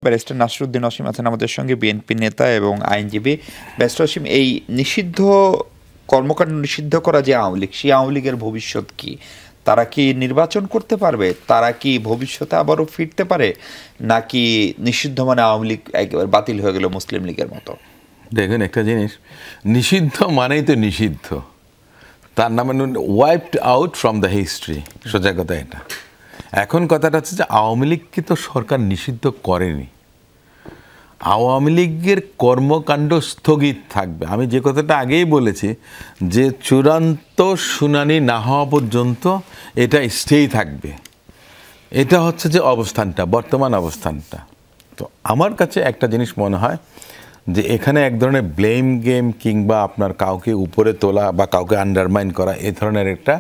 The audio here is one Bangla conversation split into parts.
ব্যারিস্টার নাসিরউদ্দিন অসীম আছেন আমাদের সঙ্গে, বিএনপি নেতা এবং আইনজীবী। ব্যারিস্টার অসীম, এই নিষিদ্ধ কর্মকাণ্ড নিষিদ্ধ করা যে আওয়ামী লীগ, সেই আওয়ামী লীগের ভবিষ্যৎ কি? তারা কি নির্বাচন করতে পারবে? তারা কি ভবিষ্যতে আবারও ফিরতে পারে, নাকি নিষিদ্ধ মানে আওয়ামী লীগ একেবারে বাতিল হয়ে গেল মুসলিম লীগের মতো? দেখুন, একটা জিনিস, নিষিদ্ধ মানেই তো নিষিদ্ধ, তার নামে wiped out from the history, সোজা কথা এটা। এখন কথাটা হচ্ছে যে আওয়ামী লীগকে তো সরকার নিষিদ্ধ করেনি, আওয়ামী লীগের কর্মকাণ্ড স্থগিত থাকবে। আমি যে কথাটা আগেই বলেছি যে চূড়ান্ত শুনানি না হওয়া পর্যন্ত এটা স্টেই থাকবে। এটা হচ্ছে যে অবস্থানটা, বর্তমান অবস্থানটা। তো আমার কাছে একটা জিনিস মনে হয় যে এখানে এক ধরনের ব্লেম গেম কিংবা আপনার কাউকে উপরে তোলা বা কাউকে আন্ডারমাইন করা, এ ধরনের একটা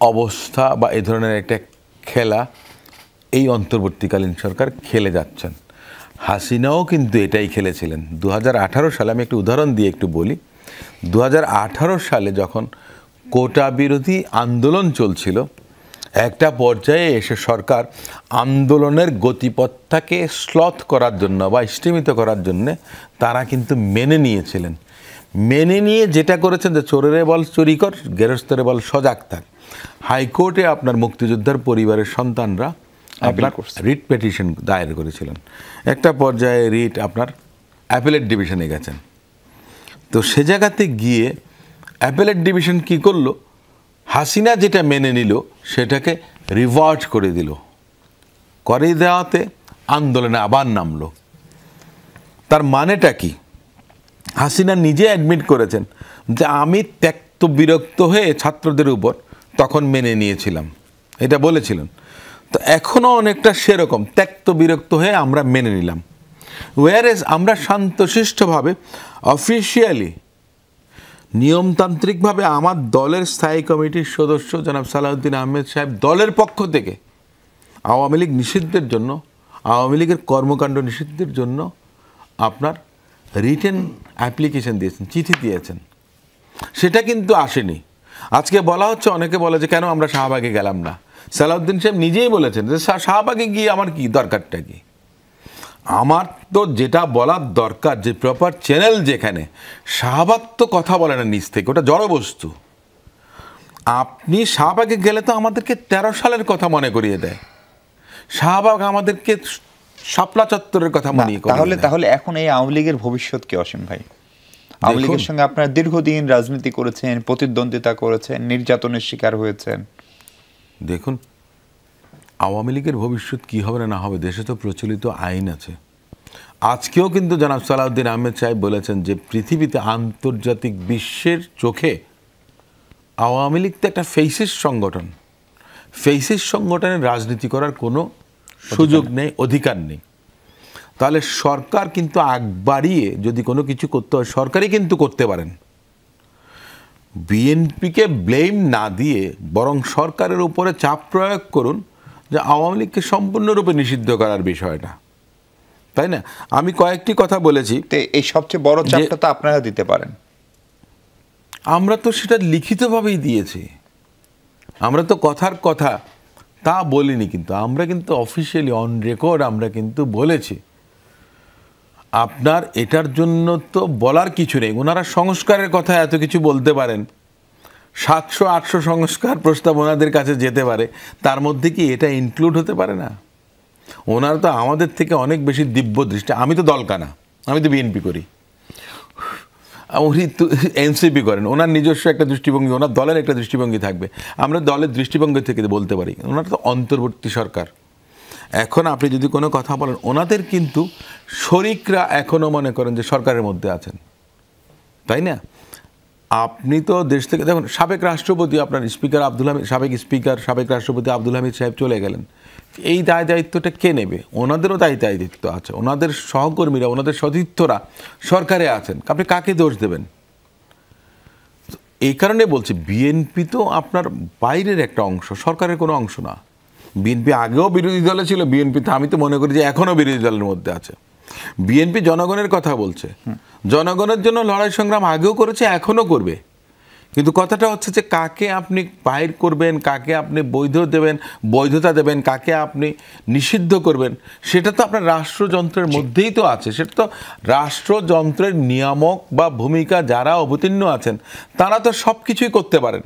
অবস্থা বা এ ধরনের একটা খেলা এই অন্তর্বর্তীকালীন সরকার খেলে যাচ্ছেন। হাসিনাও কিন্তু এটাই খেলেছিলেন 2018 সালে। আমি একটু উদাহরণ দিয়ে একটু বলি। 2018 সালে যখন কোটা বিরোধী আন্দোলন চলছিল, একটা পর্যায়ে এসে সরকার আন্দোলনের গতিপথটাকে স্লথ করার জন্য বা স্তিমিত করার জন্য তারা কিন্তু মেনে নিয়েছিলেন। মেনে নিয়ে যেটা করেছেন যে চোরেরে বল চুরি কর, গেরস্থরে বল সজাগ থাক। হাইকোর্টে আপনার মুক্তিযোদ্ধার পরিবারের সন্তানরা আপনার রিট পিটিশন দায়ের করেছিলেন। একটা পর্যায়ে রিট আপনার অ্যাপেলেট ডিভিশনে গেছেন। তো সে জায়গাতে গিয়ে অ্যাপেলেট ডিভিশন কি করলো, হাসিনা যেটা মেনে নিল সেটাকে রিভার্ট করে দিল, করে দেওয়াতে আন্দোলনে আবার নামলো। তার মানেটা কি? হাসিনা নিজে অ্যাডমিট করেছেন যে আমি ত্যক্ত বিরক্ত হয়ে ছাত্রদের উপর তখন মেনে নিয়েছিলাম, এটা বলেছিলেন। তো এখনও অনেকটা সেরকম ত্যক্ত বিরক্ত হয়ে আমরা মেনে নিলাম। ওয়ারেজ আমরা শান্তশিষ্টভাবে অফিসিয়ালি নিয়মতান্ত্রিকভাবে আমার দলের স্থায়ী কমিটির সদস্য জনাব সালাউদ্দিন আহমেদ সাহেব দলের পক্ষ থেকে আওয়ামী লীগ নিষিদ্ধের জন্য, আওয়ামী লীগের কর্মকাণ্ড নিষিদ্ধের জন্য আপনার রিটেন অ্যাপ্লিকেশন দিয়েছেন, চিঠি দিয়েছেন। সেটা কিন্তু আসেনি। আজকে বলা হচ্ছে, অনেকে বলে যে কেন আমরা শাহবাগে গেলাম না। সালাউদ্দিন সাহেব নিজেই বলেছেন যে শাহবাগে গিয়ে আমার কি দরকারটা কি? আমার তো যেটা বলার দরকার, যে প্রপার চ্যানেল যেখানে, শাহবাগ তো কথা বলে না নিজ থেকে, ওটা জড়বস্তু। আপনি শাহবাগে গেলে তো আমাদেরকে 13 সালের কথা মনে করিয়ে দেয়। শাহবাগ আমাদেরকে শাপলা চত্বরের কথা মনে করিয়ে দেয়। তাহলে এখন এই আওয়ামী লীগের ভবিষ্যৎ কি অসীম ভাই? আওয়ামী লীগের সঙ্গে আপনারা দীর্ঘদিন রাজনীতি করেছেন, প্রতিদ্বন্দ্বিতা করেছেন, নির্যাতনের শিকার হয়েছেন। দেখুন, আওয়ামী লীগের ভবিষ্যৎ কী হবে না হবে, দেশে তো প্রচলিত আইন আছে। আজকেও কিন্তু জনাব সালাউদ্দিন আহমেদ সাহেব বলেছেন যে পৃথিবীতে আন্তর্জাতিক বিশ্বের চোখে আওয়ামী লীগ তো একটা ফেসিস সংগঠন। ফেসিস সংগঠনের রাজনীতি করার কোনো সুযোগ নেই, অধিকার নেই। তাহলে সরকার কিন্তু আগ বাড়িয়ে যদি কোনো কিছু করতে হয়, সরকারই কিন্তু করতে পারেন। বিএনপিকে ব্লেম না দিয়ে বরং সরকারের উপরে চাপ প্রয়োগ করুন যে আওয়ামী লীগকে সম্পূর্ণরূপে নিষিদ্ধ করার বিষয়টা, তাই না? আমি কয়েকটি কথা বলেছি, এই সবচেয়ে বড় চাপটা তো আপনারা দিতে পারেন। আমরা তো সেটা লিখিতভাবেই দিয়েছি, আমরা তো কথার কথা তা বলিনি, কিন্তু আমরা কিন্তু অফিসিয়ালি অন রেকর্ড আমরা কিন্তু বলেছি। আপনার এটার জন্য তো বলার কিছু নেই। ওনারা সংস্কারের কথা এত কিছু বলতে পারেন, 700-800 সংস্কার প্রস্তাব ওনাদের কাছে যেতে পারে, তার মধ্যে কি এটা ইনক্লুড হতে পারে না? ওনারা তো আমাদের থেকে অনেক বেশি দিব্য দৃষ্টি। আমি তো দলকানা, আমি তো বিএনপি করি, উনি তো এনসিপি করেন। ওনার নিজস্ব একটা দৃষ্টিভঙ্গি, ওনার দলের একটা দৃষ্টিভঙ্গি থাকবে। আমরা দলের দৃষ্টিভঙ্গি থেকে বলতে পারি। ওনারা তো অন্তর্বর্তী সরকার। এখন আপনি যদি কোনো কথা বলেন, ওনাদের কিন্তু শরিকরা এখনও মনে করেন যে সরকারের মধ্যে আছেন, তাই না? আপনি তো দেশ থেকে দেখুন, সাবেক রাষ্ট্রপতি আপনার স্পিকার আব্দুল হামিদ, সাবেক রাষ্ট্রপতি আব্দুল হামিদ সাহেব চলে গেলেন। এই দায়িত্বটা কে নেবে? ওনাদেরও দায়িত্ব আছে। ওনাদের সহকর্মীরা, ওনাদের সতীর্থরা সরকারে আছেন। আপনি কাকে দোষ দেবেন? এই কারণে বলছি, বিএনপি তো আপনার বাইরের একটা অংশ, সরকারের কোনো অংশ না। বিএনপি আগেও বিরোধী দলে ছিল, বিএনপিতে আমি তো মনে করি যে এখনও বিরোধী দলের মধ্যে আছে। বিএনপি জনগণের কথা বলছে, জনগণের জন্য লড়াই সংগ্রাম আগেও করেছে, এখনও করবে। কিন্তু কথাটা হচ্ছে যে কাকে আপনি বাইর করবেন, কাকে আপনি বৈধতা দেবেন, কাকে আপনি নিষিদ্ধ করবেন, সেটা তো আপনার রাষ্ট্রযন্ত্রের মধ্যেই তো আছে। সেটা তো রাষ্ট্রযন্ত্রের নিয়ামক বা ভূমিকা যারা অবতীর্ণ আছেন তারা তো সব কিছুই করতে পারেন।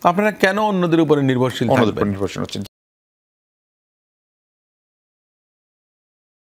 আপনারা কেন অন্যদের উপরে নির্ভরশীল থাকবেন? নির্ভরশীল হচ্ছেন।